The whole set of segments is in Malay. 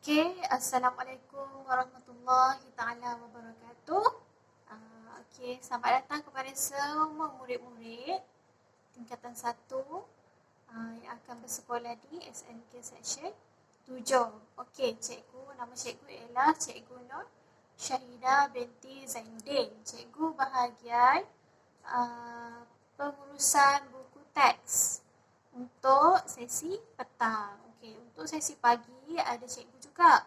Assalamualaikum warahmatullahi taala wabarakatuh. Selamat datang kepada semua murid-murid tingkatan 1 yang akan bersekolah di SNK Section 7. Cikgu, nama cikgu ialah Cikgu Nur Syahidah binti Zainuddin. Cikgu bahagian pengurusan buku teks untuk sesi petang. Untuk sesi pagi ada cikgu juga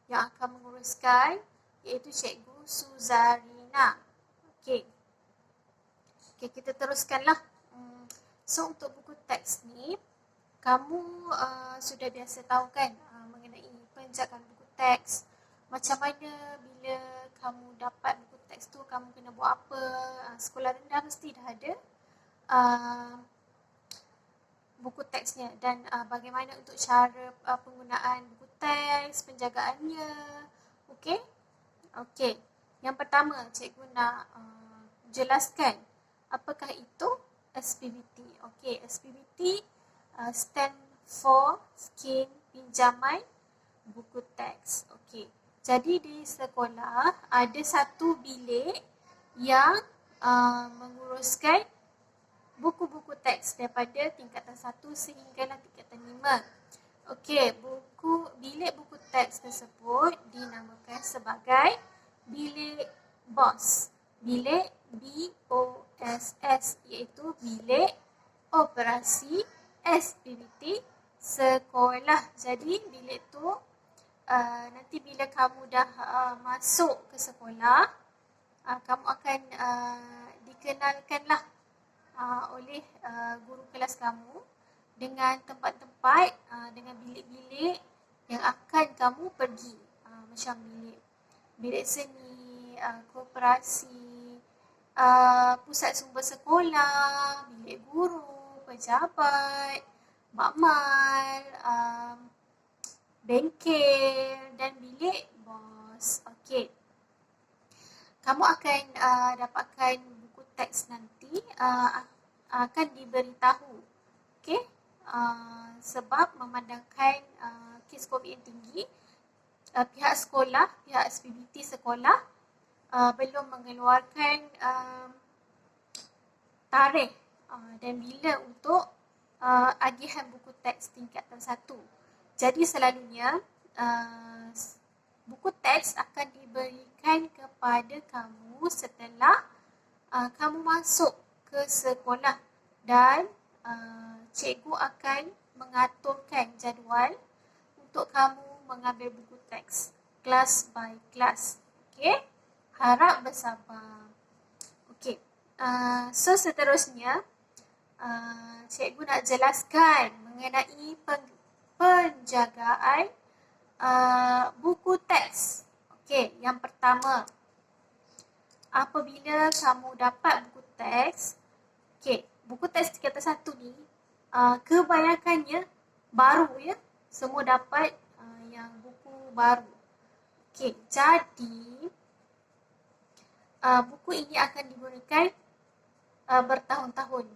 yang akan menguruskan, iaitu Cikgu Suzarina. Kita teruskanlah. So untuk buku teks ni, kamu sudah biasa tahu kan mengenai penjagaan buku teks. Macam mana bila kamu dapat buku teks tu, kamu kena buat apa. Sekolah rendah mesti dah ada buku teksnya dan bagaimana untuk cara penggunaan buku teks, penjagaannya. Yang pertama, cikgu nak jelaskan apakah itu SPBT. SPBT stand for Skim Pinjaman Buku Teks. Jadi di sekolah ada satu bilik yang menguruskan buku-buku teks daripada tingkatan 1 sehinggalah tingkatan 5. Bilik buku teks tersebut dinamakan sebagai bilik BOSS. Bilik BOSS, iaitu bilik operasi SPBT sekolah. Jadi bilik tu nanti bila kamu dah masuk ke sekolah, kamu akan dikenalkanlah oleh guru kelas kamu dengan tempat-tempat, dengan bilik-bilik yang akan kamu pergi. Macam bilik seni, koperasi, pusat sumber sekolah, bilik guru, pejabat, makmal, bengkel dan bilik bos. Kamu akan dapatkan buku teks nanti akan diberitahu. Sebab memandangkan kes COVID yang tinggi, pihak sekolah, pihak SPBT sekolah belum mengeluarkan tarikh dan bila untuk agihan buku teks tingkatan 1. Jadi selalunya buku teks akan diberikan kepada kamu setelah kamu masuk ke sekolah dan cikgu akan mengaturkan jadual untuk kamu mengambil buku teks kelas by kelas. Harap bersabar. So seterusnya, cikgu nak jelaskan mengenai penjagaan buku teks. Yang pertama, apabila kamu dapat buku teks, buku teks tingkatan 1 ni kebanyakannya baru ya. Semua dapat yang buku baru. Jadi buku ini akan diberikan bertahun-tahun.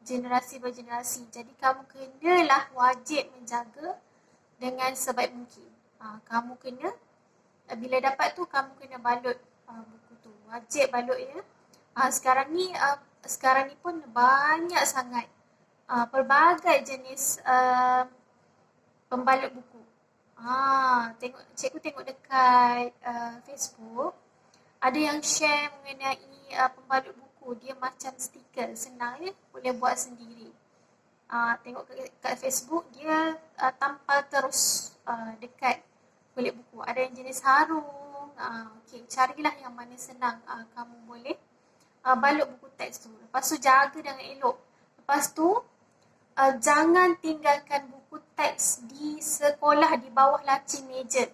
Generasi bergenerasi. Jadi kamu kenalah wajib menjaga dengan sebaik mungkin. Kamu kena, bila dapat tu kamu kena balut buku tu. Wajib balut ya. Sekarang ni pun banyak sangat pelbagai jenis pembalut buku. Cikgu tengok dekat Facebook, ada yang share mengenai pembalut buku. Dia macam stiker, senang ya, boleh buat sendiri. Tengok kat Facebook, dia tampal terus dekat kulit buku. Ada yang jenis harung. Carilah yang mana senang kamu boleh balut buku teks tu. Lepas tu jaga dengan elok. Lepas tu jangan tinggalkan buku teks di sekolah di bawah laci meja.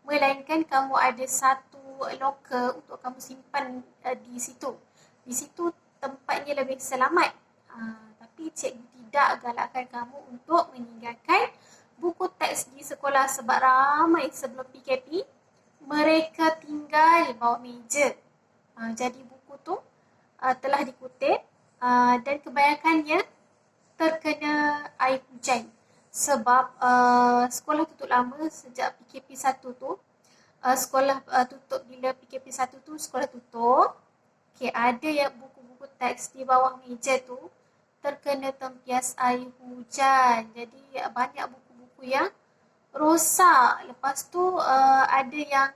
Melainkan kamu ada satu loker untuk kamu simpan di situ. Di situ tempatnya lebih selamat. Tapi cikgu tidak galakkan kamu untuk meninggalkan buku teks di sekolah sebab ramai sebelum PKP mereka tinggal bawah meja. Jadi buku tu telah dikutip dan kebanyakannya terkena air hujan. Sebab sekolah tutup lama sejak PKP 1 tu. Sekolah tutup bila PKP 1 tu, sekolah tutup. Okay, ada yang buku-buku teks di bawah meja tu terkena tempias air hujan. Jadi banyak buku-buku yang rosak. Lepas tu ada yang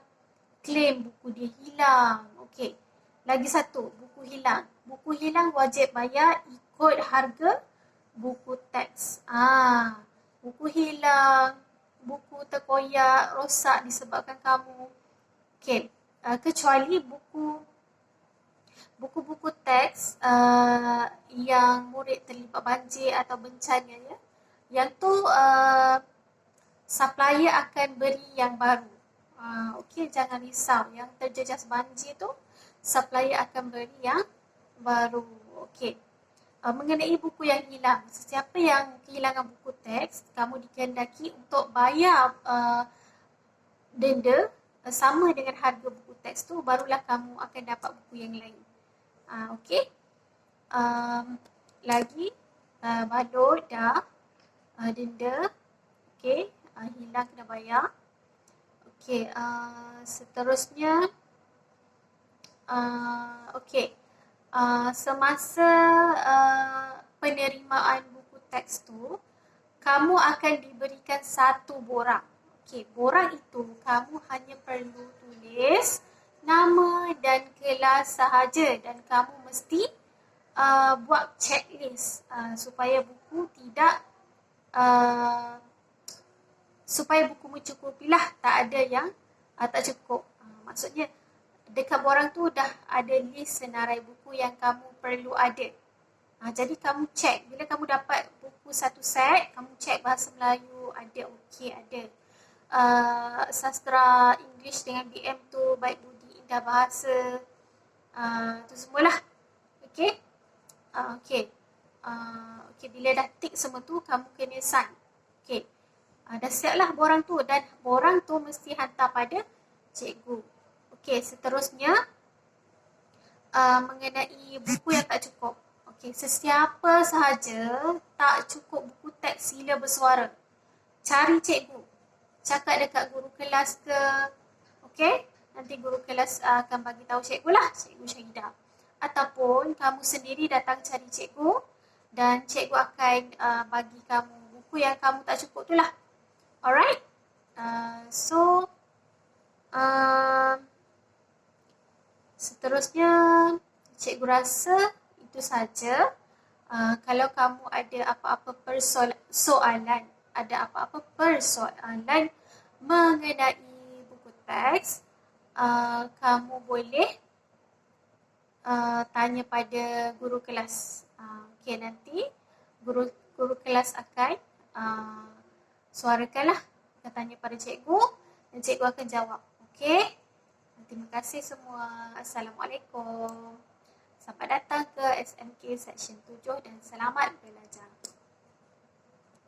claim buku dia hilang. Okey. Lagi satu, buku hilang. Buku hilang wajib bayar ikut harga buku teks. Buku hilang, buku terkoyak, rosak disebabkan kamu. Okey. Kecuali buku-buku teks yang murid terlibat banjir atau bencana ya. Yang tu supplier akan beri yang baru. Okey, jangan risau. Yang terjejas banjir tu, supplier akan beri yang baru. Okey. Mengenai buku yang hilang, sesiapa yang kehilangan buku teks, kamu dikehendaki untuk bayar denda sama dengan harga buku teks tu, barulah kamu akan dapat buku yang lain. Okey. Lagi, balut dah, denda. Okey, hilang kena bayar. Okey, seterusnya, okey. Semasa penerimaan buku teks tu, kamu akan diberikan satu borang. Okey, borang itu kamu hanya perlu tulis nama dan kelas sahaja dan kamu mesti buat checklist supaya buku tidak supaya buku mencukupilah, tak ada yang tak cukup. Maksudnya dekat borang tu dah ada list senarai buku yang kamu perlu ada. Jadi kamu check, bila kamu dapat buku satu set, kamu check bahasa Melayu ada, okey ada. Sastra English dengan BM tu, baik budi, indah bahasa, tu semualah. Okey. Okey. Okey, bila dah tick semua tu, kamu kena sign. Okey. Dah siap lah borang tu dan borang tu mesti hantar pada cikgu. Okey, seterusnya mengenai buku yang tak cukup. Okey, sesiapa sahaja tak cukup buku teks sila bersuara. Cari cikgu. Cakap dekat guru kelas ke. Okey, nanti guru kelas akan bagi tahu cikgu lah, Cikgu Syahidah. Ataupun kamu sendiri datang cari cikgu dan cikgu akan bagi kamu buku yang kamu tak cukup tu lah. Alright? Seterusnya, cikgu rasa itu saja. Kalau kamu ada apa-apa persoalan mengenai buku teks, kamu boleh tanya pada guru kelas. Okey, nanti guru kelas akan suarakanlah, akan tanya pada cikgu dan cikgu akan jawab. Okey? Terima kasih semua. Assalamualaikum. Selamat datang ke SMK Seksyen 7 dan selamat belajar.